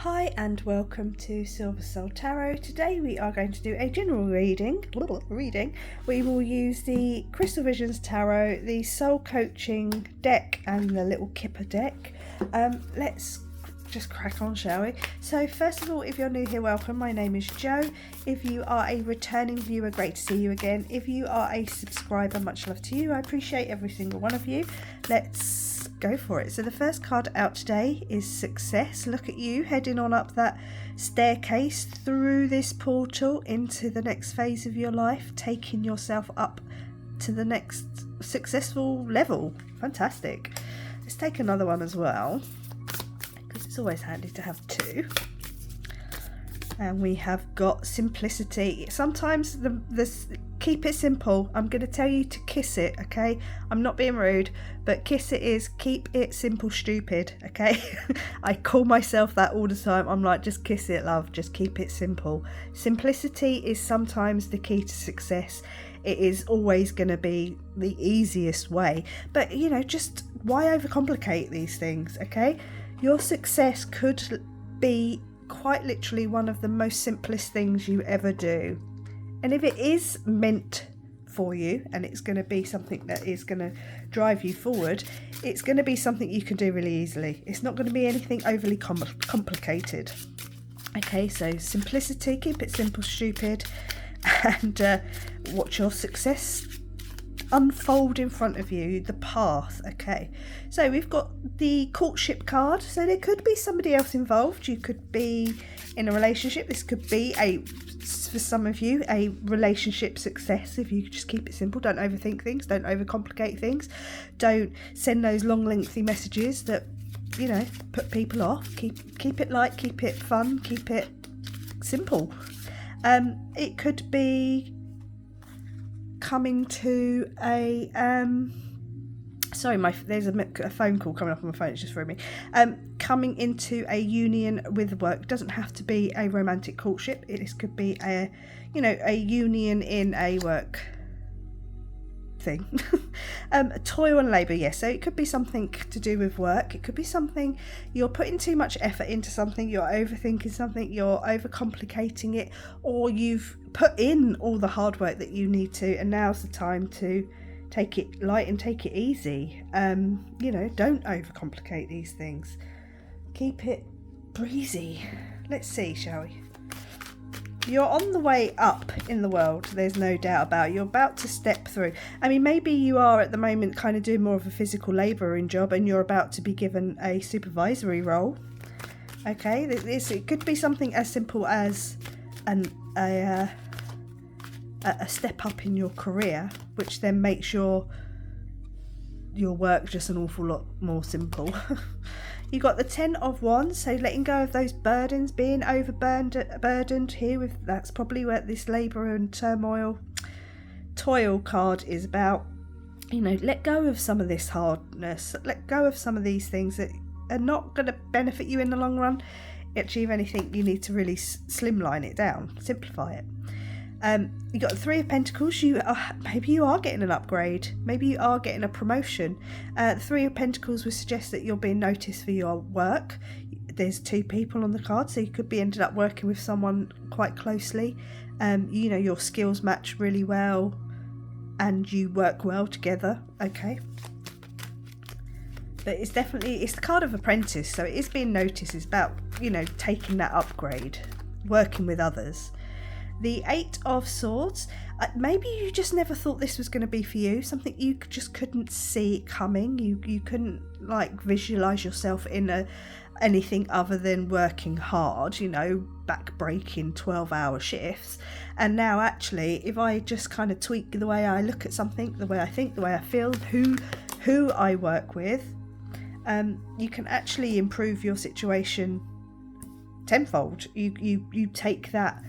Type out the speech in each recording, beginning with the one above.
Hi and welcome to Silver Soul Tarot. Today we are going to do a general reading. We will use the Crystal Visions Tarot, the Soul Coaching deck and the little Kipper deck. Let's just crack on, shall we? So first of all, if you're new here, welcome. My name is Jo. If you are a returning viewer, great to see you again. If you are a subscriber, much love to you. I appreciate every single one of you. Let's go for it. So the first card out today is Success. Look at you heading on up that staircase through this portal into the next phase of your life, taking yourself up to the next successful level. Fantastic. Let's take another one as well, because it's always handy to have two. And we have got Simplicity. Sometimes this keep it simple. I'm going to tell you to kiss it, okay? I'm not being rude, but kiss it is keep it simple, stupid, okay? I call myself that all the time. I'm like, just kiss it, love. Just keep it simple. Simplicity is sometimes the key to success. It is always going to be the easiest way. But, you know, just why overcomplicate these things, okay? Your success could be quite literally one of the most simplest things you ever do. And if it is meant for you and it's going to be something that is going to drive you forward, it's going to be something you can do really easily. It's not going to be anything overly complicated. Okay, so simplicity, keep it simple, stupid, and watch your success unfold in front of you, the path. Okay, so we've got the courtship card. So there could be somebody else involved. You could be in a relationship. This could be for some of you, a relationship success. If you just keep it simple, don't overthink things, don't overcomplicate things, don't send those long lengthy messages that, you know, put people off. Keep it light, keep it fun, keep it simple. It could be coming to a there's a phone call coming up on my phone. It's just for me. Coming into a union with work. Doesn't have to be a romantic courtship. This could be a union in a work thing. Toil and labour, yes. So it could be something to do with work. It could be something you're putting too much effort into something, you're overthinking something, you're overcomplicating it, or you've put in all the hard work that you need to, and now's the time to take it light and take it easy. Don't overcomplicate these things. Keep it breezy. Let's see, shall we? You're on the way up in the world, there's no doubt about it. You're about to step through. I mean, maybe you are at the moment kind of doing more of a physical labouring job and you're about to be given a supervisory role. Okay, it could be something as simple as a step up in your career, which then makes your work just an awful lot more simple. You got the 10 of Wands, so letting go of those burdens, being burdened here with, that's probably where this labour and toil card is about. You know, let go of some of this hardness, let go of some of these things that are not going to benefit you in the long run. Actually, if anything, you need to really slimline it down, simplify it. You got the 3 of Pentacles. Maybe you are getting an upgrade. Maybe you are getting a promotion. The 3 of Pentacles would suggest that you're being noticed for your work. There's 2 people on the card, so you could be ended up working with someone quite closely. Your skills match really well, and you work well together. Okay. But it's the card of Apprentice, so it is being noticed. It's about, taking that upgrade, working with others. The 8 of Swords. Maybe you just never thought this was going to be for you. Something you just couldn't see coming. You couldn't visualise yourself in anything other than working hard. Back-breaking 12-hour shifts. And now, actually, if I just kind of tweak the way I look at something, the way I think, the way I feel, who I work with, you can actually improve your situation tenfold. You take that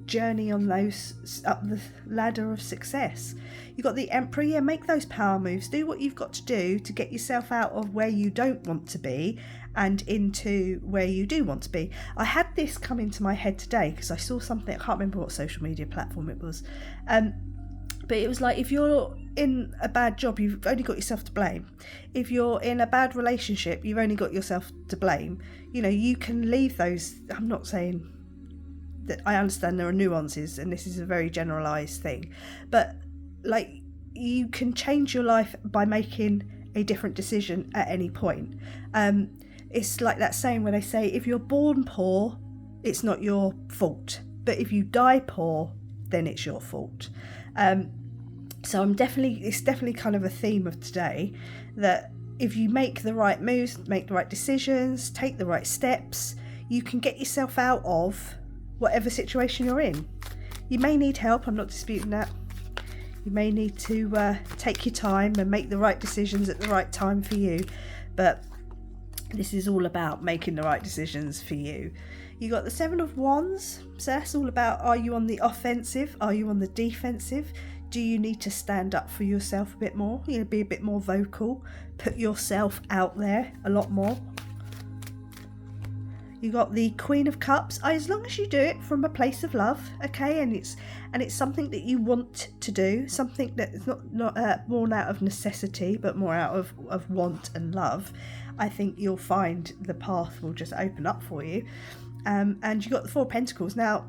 journey on those up the ladder of success. You got the Emperor. Yeah, make those power moves. Do what you've got to do to get yourself out of where you don't want to be and into where you do want to be. I had this come into my head today because I saw something. I can't remember what social media platform it was. But it was like, if you're in a bad job, you've only got yourself to blame. If you're in a bad relationship, you've only got yourself to blame. You know, you can leave those. I'm not saying that, I understand there are nuances and this is a very generalised thing, but like, you can change your life by making a different decision at any point. It's like that saying where they say, if you're born poor, it's not your fault, but if you die poor, then it's your fault. So it's definitely kind of a theme of today, that if you make the right moves, make the right decisions, take the right steps, you can get yourself out of whatever situation you're in. You may need help, I'm not disputing that. You may need to take your time and make the right decisions at the right time for you, but this is all about making the right decisions for you. You got the Seven of Wands, so that's all about, are you on the offensive? Are you on the defensive? Do you need to stand up for yourself a bit more? You know, be a bit more vocal, put yourself out there a lot more. You got the Queen of Cups. As long as you do it from a place of love, okay, and it's something that you want to do, something that's not born out of necessity, but more out of want and love, I think you'll find the path will just open up for you. And you got the Four of Pentacles. Now,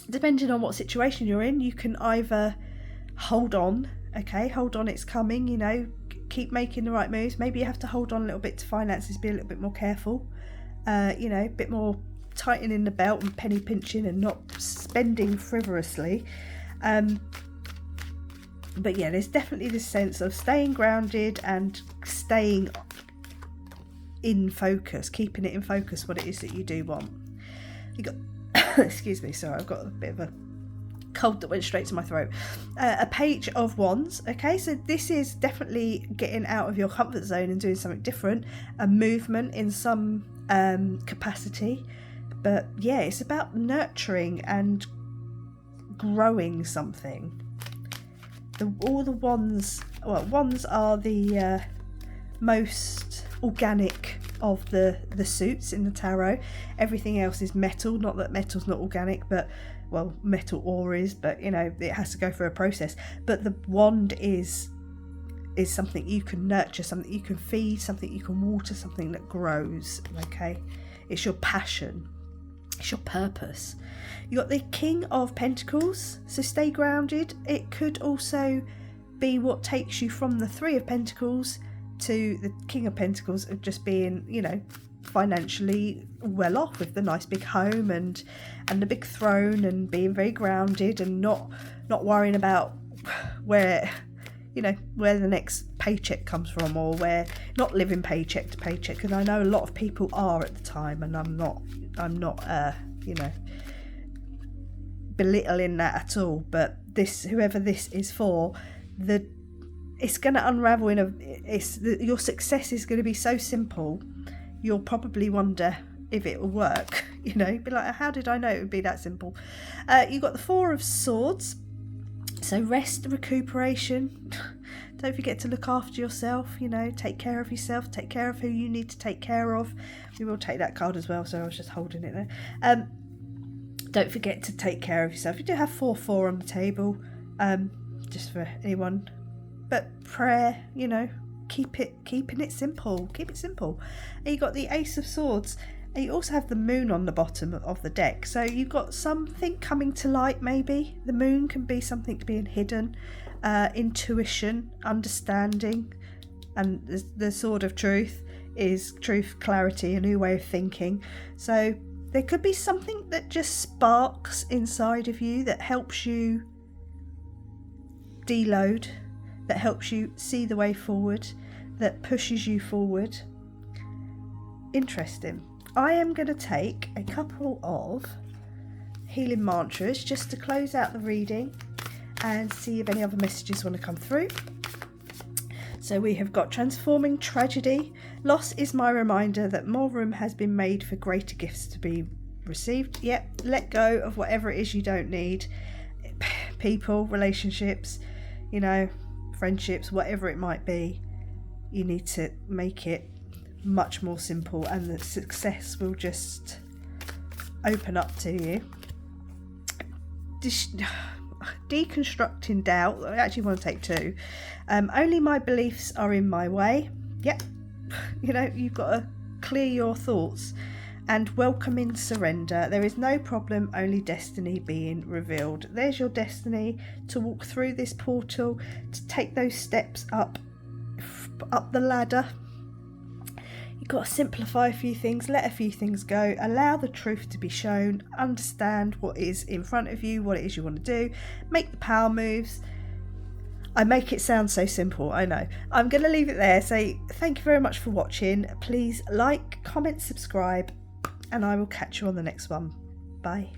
depending on what situation you're in, you can either hold on, it's coming, you know, keep making the right moves. Maybe you have to hold on a little bit to finances, be a little bit more careful. You know, a bit more tightening the belt and penny pinching and not spending frivolously. But yeah, there's definitely this sense of staying grounded and staying in focus, keeping it in focus what it is that you do want. You got excuse me, sorry, I've got a bit of a cold that went straight to my throat. A Page of Wands. Okay, so this is definitely getting out of your comfort zone and doing something different, a movement in some capacity. But yeah, it's about nurturing and growing something. All the wands, well, wands are the most organic of the suits in the tarot. Everything else is metal. Not that metal's not organic, but well, metal ore is, but you know, it has to go through a process. But the wand is something you can nurture, something you can feed, something you can water, something that grows. Okay, it's your passion, it's your purpose. You got the King of Pentacles, so stay grounded. It could also be what takes you from the Three of Pentacles to the King of Pentacles, of just being, you know, financially well off with the nice big home and the big throne, and being very grounded and not worrying about where, you know, where the next paycheck comes from, or where, not living paycheck to paycheck. And I know a lot of people are at the time, and I'm not you know, belittling that at all, but this, whoever this is for, it's going to unravel your success is going to be so simple, you'll probably wonder if it will work. You know, be like, how did I know it would be that simple? You've got the Four of Swords, so rest, recuperation. Don't forget to look after yourself, you know, take care of yourself, take care of who you need to take care of. We will take that card as well, so I was just holding it there. Don't forget to take care of yourself. You do have 4-4 on the table, just for anyone. But prayer, you know, keeping it simple. Keep it simple. And you got the Ace of Swords. And you also have the moon on the bottom of the deck. So you've got something coming to light, maybe. The moon can be something being hidden. Intuition, understanding. And the Sword of Truth is truth, clarity, a new way of thinking. So there could be something that just sparks inside of you that helps you deload, that helps you see the way forward, that pushes you forward. Interesting. I am going to take a couple of healing mantras just to close out the reading and see if any other messages want to come through. So we have got transforming tragedy. Loss is my reminder that more room has been made for greater gifts to be received. Yep, let go of whatever it is you don't need. People, relationships, you know, friendships, whatever it might be. You need to make it much more simple, and the success will just open up to you. deconstructing doubt. I actually want to take 2. Only my beliefs are in my way. Yep. You've got to clear your thoughts. And welcoming surrender. There is no problem, only destiny being revealed. There's your destiny to walk through this portal, to take those steps up the ladder. You've got to simplify a few things, let a few things go, allow the truth to be shown, understand what is in front of you, what it is you want to do, make the power moves. I make it sound so simple, I know. I'm going to leave it there. Say thank you very much for watching. Please like, comment, subscribe, and I will catch you on the next one. Bye.